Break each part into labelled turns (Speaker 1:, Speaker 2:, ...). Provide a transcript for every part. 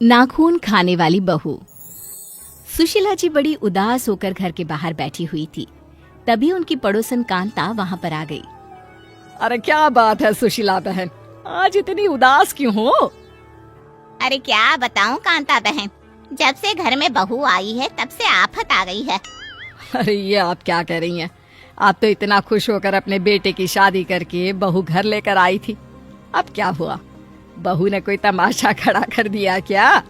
Speaker 1: नाखून खाने वाली बहू। सुशीला जी बड़ी उदास होकर घर के बाहर बैठी हुई थी। तभी उनकी पड़ोसन कांता वहां पर आ गई।
Speaker 2: अरे क्या बात है सुशीला बहन, आज इतनी उदास क्यों हो?
Speaker 3: अरे क्या बताऊं कांता बहन, जब से घर में बहू आई है तब से आफत आ गई है।
Speaker 2: अरे ये आप क्या कह रही हैं? आप तो इतना खुश होकर अपने बेटे की शादी करके बहू घर लेकर आई थी। अब क्या हुआ? बहू ने कोई तमाशा खड़ा कर दिया क्या?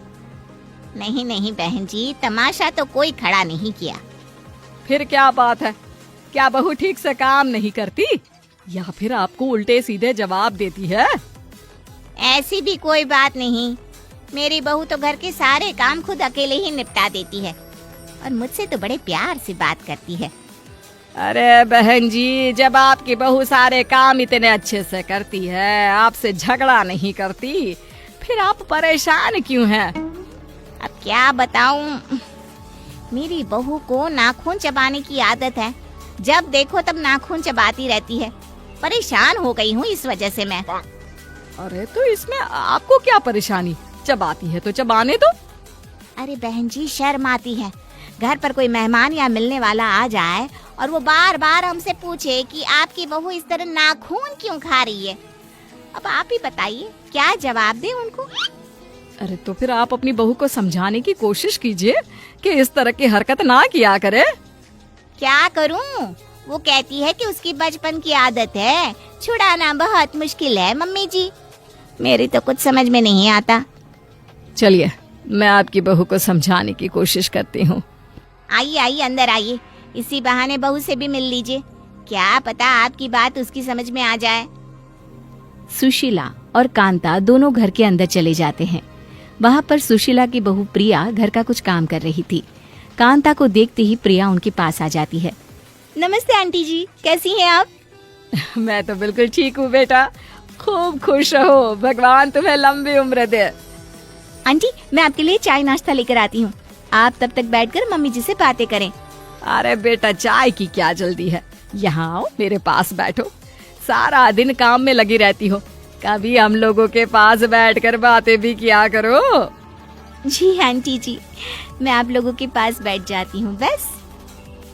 Speaker 3: नहीं नहीं बहन जी, तमाशा तो कोई खड़ा नहीं किया।
Speaker 2: फिर क्या बात है? क्या बहू ठीक से काम नहीं करती या फिर आपको उल्टे सीधे जवाब देती है?
Speaker 3: ऐसी भी कोई बात नहीं, मेरी बहू तो घर के सारे काम खुद अकेले ही निपटा देती है और मुझसे तो बड़े प्यार से बात करती है।
Speaker 2: अरे बहन जी, जब आपकी बहू सारे काम इतने अच्छे से करती है, आपसे झगड़ा नहीं करती, फिर आप परेशान क्यों हैं?
Speaker 3: अब क्या बताऊं, मेरी बहू को नाखून चबाने की आदत है। जब देखो तब नाखून चबाती रहती है। परेशान हो गई हूँ इस वजह से मैं।
Speaker 2: अरे तो इसमें आपको क्या परेशानी? चबाती है तो चबाने दो।
Speaker 3: अरे बहन जी, शर्म आती है। घर पर कोई मेहमान या मिलने वाला आ जाए और वो बार बार हमसे पूछे कि आपकी बहू इस तरह नाखून क्यों खा रही है। अब आप ही बताइए क्या जवाब दें उनको।
Speaker 2: अरे तो फिर आप अपनी बहू को समझाने की कोशिश कीजिए कि इस तरह की हरकत ना किया करे।
Speaker 3: क्या करूं? वो कहती है कि उसकी बचपन की आदत है, छुड़ाना बहुत मुश्किल है मम्मी जी। मेरी तो कुछ समझ में नहीं आता।
Speaker 2: चलिए, मैं आपकी बहू को समझाने की कोशिश करती हूँ।
Speaker 3: आइए आइए, अंदर आइए, इसी बहाने बहू से भी मिल लीजिए। क्या पता आपकी बात उसकी समझ में आ जाए।
Speaker 1: सुशीला और कांता दोनों घर के अंदर चले जाते हैं। वहां पर सुशीला की बहू प्रिया घर का कुछ काम कर रही थी। कांता को देखते ही प्रिया उनके पास आ जाती है।
Speaker 3: नमस्ते आंटी जी, कैसी हैं आप?
Speaker 2: मैं तो बिल्कुल ठीक हूँ बेटा, खूब खुश रहो, भगवान तुम्हें लंबी उम्र दे।
Speaker 3: आंटी, मैं आपके लिए चाय नाश्ता लेकर आती हूँ। आप तब तक बैठकर मम्मी जी से बातें करें।
Speaker 2: अरे बेटा, चाय की क्या जल्दी है, यहाँ आओ, मेरे पास बैठो। सारा दिन काम में लगी रहती हो, कभी हम लोगों के पास बैठकर बातें भी किया करो।
Speaker 3: जी आंटी जी, मैं आप लोगों के पास बैठ जाती हूँ बस।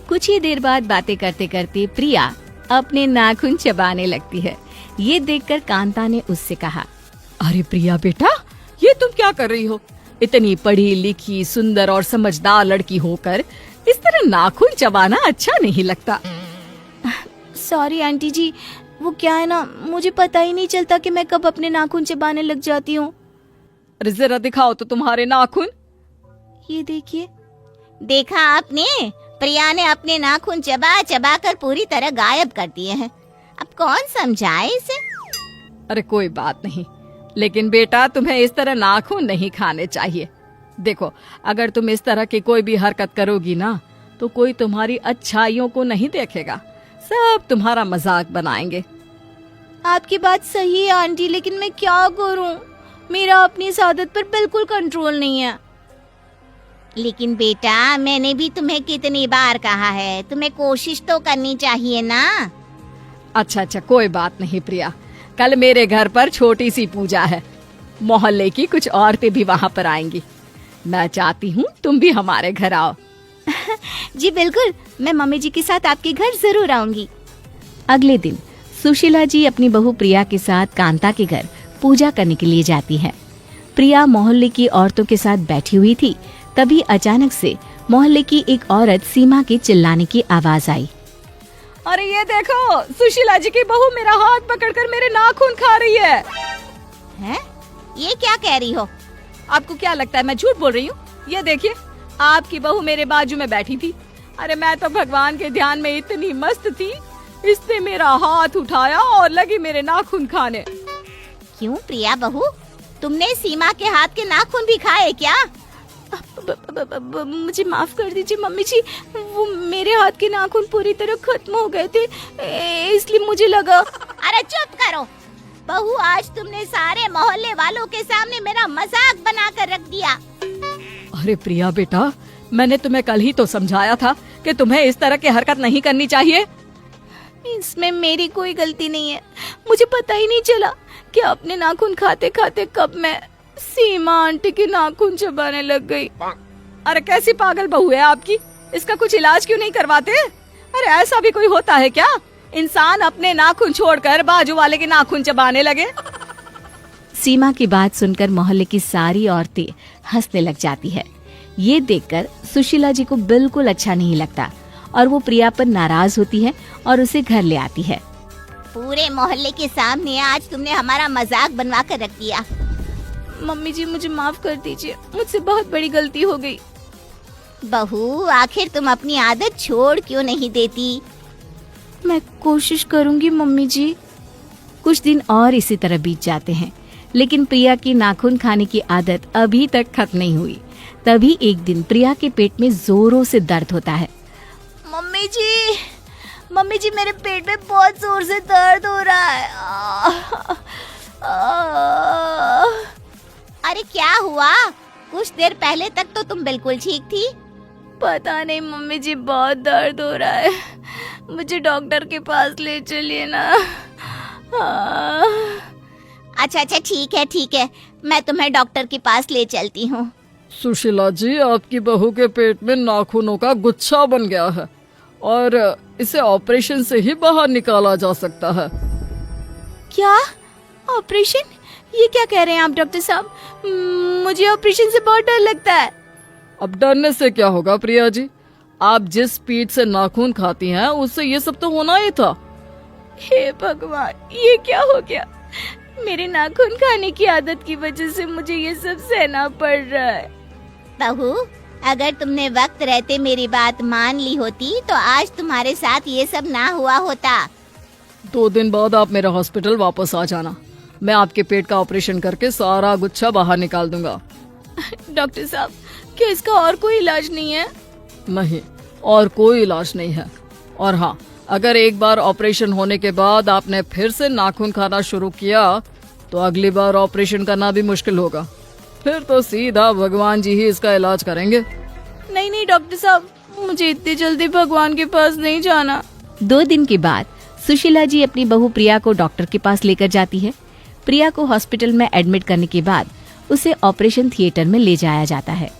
Speaker 1: कुछ ही देर बाद बातें करते करते प्रिया अपने नाखून चबाने लगती है। ये देखकर कांता ने उससे कहा,
Speaker 2: अरे प्रिया बेटा, ये तुम क्या कर रही हो? इतनी पढ़ी लिखी सुंदर और समझदार लड़की होकर इस तरह नाखून चबाना अच्छा नहीं लगता।
Speaker 3: सॉरी आंटी जी, वो क्या है ना, मुझे पता ही नहीं चलता कि मैं कब अपने नाखून चबाने लग जाती हूँ।
Speaker 2: अरे जरा दिखाओ तो तुम्हारे नाखून।
Speaker 3: ये देखिए। देखा आपने, प्रिया ने अपने नाखून चबा चबा कर पूरी तरह गायब कर दिए हैं। अब कौन समझाए इसे?
Speaker 2: अरे कोई बात नहीं, लेकिन बेटा तुम्हें इस तरह नाखून नहीं खाने चाहिए। देखो, अगर तुम इस तरह की कोई भी हरकत करोगी ना, तो कोई तुम्हारी अच्छाइयों को नहीं देखेगा, सब तुम्हारा मजाक बनाएंगे।
Speaker 3: आपकी बात सही है आंटी, लेकिन मैं क्या करूं? मेरा अपनी इस आदत पर बिल्कुल कंट्रोल नहीं है। लेकिन बेटा, मैंने भी तुम्हें कितनी बार कहा है, तुम्हें कोशिश तो करनी चाहिए ना।
Speaker 2: अच्छा, कोई बात नहीं प्रिया, कल मेरे घर पर छोटी सी पूजा है, मोहल्ले की कुछ औरतें भी वहाँ पर आएंगी। मैं चाहती हूँ तुम भी हमारे घर आओ।
Speaker 3: जी बिल्कुल, मैं मम्मी जी के साथ आपके घर जरूर आऊंगी।
Speaker 1: अगले दिन सुशीला जी अपनी बहू प्रिया के साथ कांता के घर पूजा करने के लिए जाती है। प्रिया मोहल्ले की औरतों के साथ बैठी हुई थी। तभी अचानक से मोहल्ले की एक औरत सीमा के चिल्लाने की आवाज आई।
Speaker 2: अरे ये देखो, सुशीला जी की बहू मेरा हाथ पकड़कर मेरे नाखून खा रही है।
Speaker 3: हैं? ये क्या कह रही हो?
Speaker 2: आपको क्या लगता है मैं झूठ बोल रही हूँ? ये देखिए, आपकी बहू मेरे बाजू में बैठी थी। अरे मैं तो भगवान के ध्यान में इतनी मस्त थी, इसने मेरा हाथ उठाया और लगी मेरे नाखून खाने।
Speaker 3: क्यों प्रिया बहू, तुमने सीमा के हाथ के नाखून भी खाए क्या? मुझे माफ कर दीजिए मम्मी जी, वो मेरे हाथ के नाखून पूरी तरह खत्म हो गए थे, इसलिए मुझे लगा। अरे चुप करो बहू, आज तुमने सारे मोहल्ले वालों के सामने मेरा मजाक बनाकर रख दिया।
Speaker 2: अरे प्रिया बेटा, मैंने तुम्हें कल ही तो समझाया था कि तुम्हें इस तरह की हरकत नहीं करनी चाहिए।
Speaker 3: इसमें मेरी कोई गलती नहीं है, मुझे पता ही नहीं चला कि अपने नाखून खाते खाते कब मैं
Speaker 2: सीमा आंटी की नाखून चबाने लग गई। अरे कैसी पागल बहू है आपकी, इसका कुछ इलाज क्यों नहीं करवाते? अरे ऐसा भी कोई होता है क्या, इंसान अपने नाखून छोड़कर बाजू वाले के नाखून चबाने लगे?
Speaker 1: सीमा की बात सुनकर मोहल्ले की सारी औरतें हंसने लग जाती है। ये देखकर सुशीला जी को बिल्कुल अच्छा नहीं लगता और वो प्रिया पर नाराज होती है और उसे घर ले आती है।
Speaker 3: पूरे मोहल्ले के सामने आज तुमने हमारा मजाक बनवा कर रख दिया।
Speaker 2: मम्मी जी मुझे माफ कर दीजिए, मुझसे बहुत बड़ी गलती हो गई।
Speaker 3: बहू आखिर तुम अपनी आदत छोड़ क्यों नहीं देती?
Speaker 1: मैं कोशिश करूंगी मम्मी जी। कुछ दिन और इसी तरह बीत जाते हैं, लेकिन प्रिया की नाखून खाने की आदत अभी तक खत्म नहीं हुई। तभी एक दिन प्रिया के पेट में जोरों से दर्द होता है।
Speaker 3: मम्मी जी मेरे पेट में बहुत जोर से दर्द हो रहा है। अरे क्या हुआ? कुछ देर पहले तक तो तुम बिल्कुल ठीक थी।
Speaker 2: पता नहीं मम्मी जी, बहुत दर्द हो रहा है, मुझे डॉक्टर के पास ले चलिए ना।
Speaker 3: अच्छा ठीक है, मैं तुम्हें डॉक्टर के पास ले चलती हूँ।
Speaker 4: सुशीला जी, आपकी बहू के पेट में नाखूनों का गुच्छा बन गया है और इसे ऑपरेशन से ही बाहर निकाला जा सकता है।
Speaker 2: क्या ऑपरेशन? ये क्या कह रहे हैं आप डॉक्टर साहब? मुझे ऑपरेशन से बहुत डर लगता है।
Speaker 4: अब डरने से क्या होगा प्रिया जी, आप जिस स्पीड से नाखून खाती हैं उससे ये सब तो होना ही था।
Speaker 2: हे भगवान, ये क्या हो गया? मेरे नाखून खाने की आदत की वजह से मुझे ये सब सहना पड़ रहा है।
Speaker 3: बहू, अगर तुमने वक्त रहते मेरी बात मान ली होती तो आज तुम्हारे साथ ये सब ना हुआ होता।
Speaker 4: 2 दिन बाद आप मेरे हॉस्पिटल वापस आ जाना, मैं आपके पेट का ऑपरेशन करके सारा गुच्छा बाहर निकाल दूंगा।
Speaker 2: डॉक्टर साहब, क्या इसका और कोई इलाज नहीं है?
Speaker 4: नहीं, और कोई इलाज नहीं है। और हाँ, अगर एक बार ऑपरेशन होने के बाद आपने फिर से नाखून खाना शुरू किया तो अगली बार ऑपरेशन करना भी मुश्किल होगा। फिर तो सीधा भगवान जी ही इसका इलाज करेंगे।
Speaker 2: नहीं डॉक्टर साहब, मुझे इतनी जल्दी भगवान के पास नहीं जाना।
Speaker 1: 2 दिन के बाद सुशीला जी अपनी बहू प्रिया को डॉक्टर के पास लेकर जाती है। प्रिया को हॉस्पिटल में एडमिट करने के बाद उसे ऑपरेशन थिएटर में ले जाया जाता है।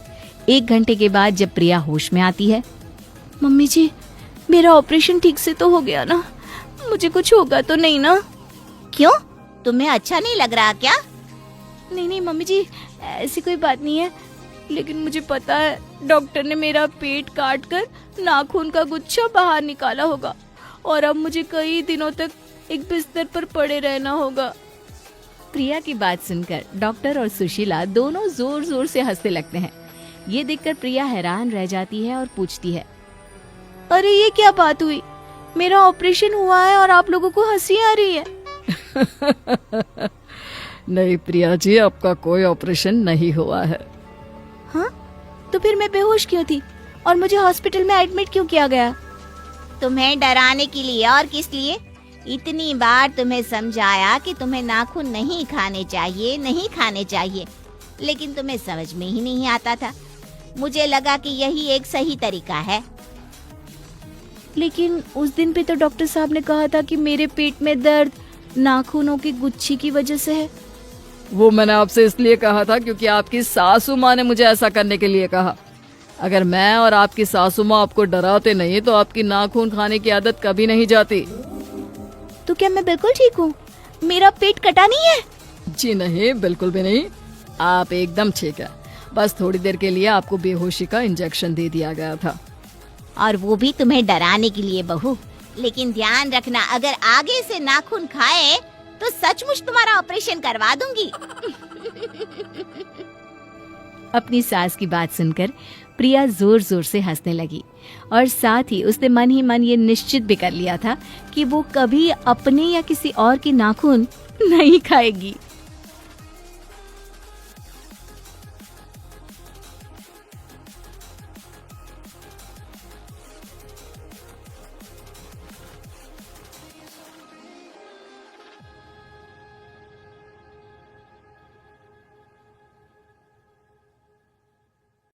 Speaker 1: 1 घंटे के बाद जब प्रिया होश में आती है।
Speaker 2: मम्मी जी, मेरा ऑपरेशन ठीक से तो हो गया ना? मुझे कुछ होगा तो नहीं ना?
Speaker 3: क्यों, तुम्हें अच्छा नहीं लग रहा क्या?
Speaker 2: नहीं मम्मी जी, ऐसी कोई बात नहीं है, लेकिन मुझे पता है डॉक्टर ने मेरा पेट काट कर नाखून का गुच्छा बाहर निकाला होगा और अब मुझे कई दिनों तक एक बिस्तर पर पड़े रहना होगा।
Speaker 1: प्रिया की बात सुनकर डॉक्टर और सुशीला दोनों जोर जोर से हंसने लगते हैं। ये देखकर प्रिया हैरान रह जाती है और पूछती है,
Speaker 2: अरे ये क्या बात हुई? मेरा ऑपरेशन हुआ है और आप लोगों को हंसी आ रही है।
Speaker 4: नहीं प्रिया जी, आपका कोई ऑपरेशन नहीं हुआ है।
Speaker 2: हाँ, तो फिर मैं बेहोश क्यों थी और मुझे हॉस्पिटल में एडमिट क्यों किया गया?
Speaker 3: तुम्हें डराने के लिए, और किस लिए? इतनी बार तुम्हें समझाया कि तुम्हें नाखून नहीं खाने चाहिए, लेकिन तुम्हें समझ में ही नहीं आता था। मुझे लगा कि यही एक सही तरीका है।
Speaker 2: लेकिन उस दिन पे तो डॉक्टर साहब ने कहा था कि मेरे पेट में दर्द नाखूनों की गुच्छी की वजह से है।
Speaker 4: वो मैंने आपसे इसलिए कहा था क्योंकि आपकी सासू माँ ने मुझे ऐसा करने के लिए कहा। अगर मैं और आपकी सासू माँ आपको डराते नहीं तो आपकी नाखून खाने की आदत कभी नहीं जाती।
Speaker 2: तो क्या मैं बिल्कुल ठीक हूँ? मेरा पेट कटा नहीं है?
Speaker 4: जी नहीं, बिल्कुल भी नहीं, आप एकदम ठीक है। बस थोड़ी देर के लिए आपको बेहोशी का इंजेक्शन दे दिया गया था।
Speaker 3: और वो भी तुम्हें डराने के लिए बहू। लेकिन ध्यान रखना, अगर आगे से नाखून खाए तो सचमुच तुम्हारा ऑपरेशन करवा दूंगी।
Speaker 1: अपनी सास की बात सुनकर प्रिया जोर जोर से हंसने लगी और साथ ही उसने मन ही मन ये निश्चित भी कर लिया था कि वो कभी अपने या किसी और की नाखून नहीं खाएगी।